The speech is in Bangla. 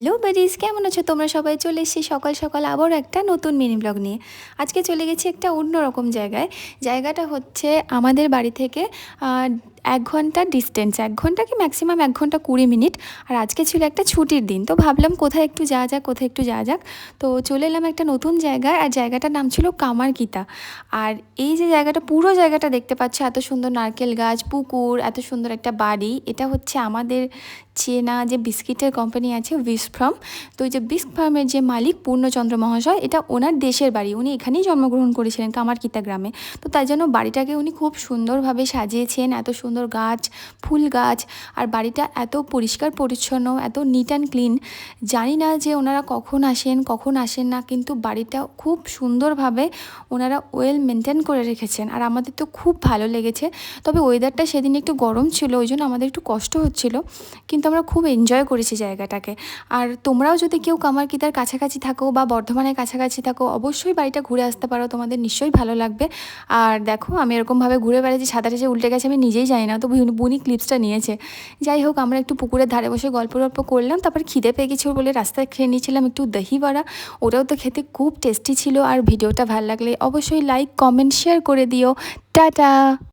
হ্যালো বাডিজ, কেমন আছো তোমরা সবাই? চলে এসেছি সকাল সকাল আবারও একটা নতুন মিনি ব্লগ নিয়ে। আজকে চলে গেছি একটা অন্যরকম জায়গায়। জায়গাটা হচ্ছে আমাদের বাড়ি থেকে 1 ঘন্টা ডিস্টেন্স, 1 ঘন্টা কি ম্যাক্সিমাম 1 ঘন্টা 20 মিনিট। আর আজকে ছিল একটা ছুটির দিন, তো ভাবলাম কোথায় একটু যাওয়া যাক, কোথায় একটু যাওয়া যাক। তো চলে এলাম একটা নতুন জায়গায়, আর জায়গাটার নাম ছিল কামারকিতা। আর এই যে জায়গাটা, পুরো জায়গাটা দেখতে পাচ্ছ, এত সুন্দর নারকেল গাছ, পুকুর, এত সুন্দর একটা বাড়ি। এটা হচ্ছে আমাদের চেনা যে বিস্কিটের কোম্পানি আছে উইস্ক ফার্ম। তো ওই যে বিস্ক ফার্মের যে মালিক পূর্ণচন্দ্র মহাশয়, এটা ওনার দেশের বাড়ি। উনি এখানেই জন্মগ্রহণ করেছিলেন, কামারকিতা গ্রামে। তো তাই জন্য বাড়িটাকে উনি খুব সুন্দরভাবে সাজিয়েছেন, এত সুন্দর গাছ, ফুল গাছ। আর বাড়িটা এত পরিষ্কার পরিচ্ছন্ন, এত নিট অ্যান্ড ক্লিন। জানি না যে ওনারা কখন আসেন কখন আসেন না, কিন্তু বাড়িটা খুব সুন্দরভাবে ওনারা ওয়েল মেনটেন করে রেখেছেন। আর আমাদের তো খুব ভালো লেগেছে। তবে ওয়েদারটা সেদিন একটু গরম ছিল, ওই জন্য আমাদের একটু কষ্ট হচ্ছিল, কিন্তু আমরা খুব এনজয় করেছি জায়গাটাকে। আর তোমরাও যদি কেউ কামারকিতার কাছাকাছি থাকো বা বর্ধমানের কাছাকাছি থাকো, অবশ্যই বাড়িটা ঘুরে আসতে পারো, তোমাদের নিশ্চয়ই ভালো লাগবে। আর দেখো, আমি এরকমভাবে ঘুরে বেড়াচ্ছি, ছাতাটা যে উল্টে গেছে আমি নিজেই জানি না, তো বুনি ক্লিপসটা নিয়েছে। যাই হোক, আমরা একটু পুকুরের ধারে বসে গল্প করলাম, তারপর খিদে পেয়ে গেছিলো বলে রাস্তায় খেয়ে নিয়েছিলাম একটু দহি বড়া। ওটাও তো খেতে খুব টেস্টি ছিল। আর ভিডিওটা ভালো লাগলে অবশ্যই লাইক কমেন্ট শেয়ার করে দিও। টাটা।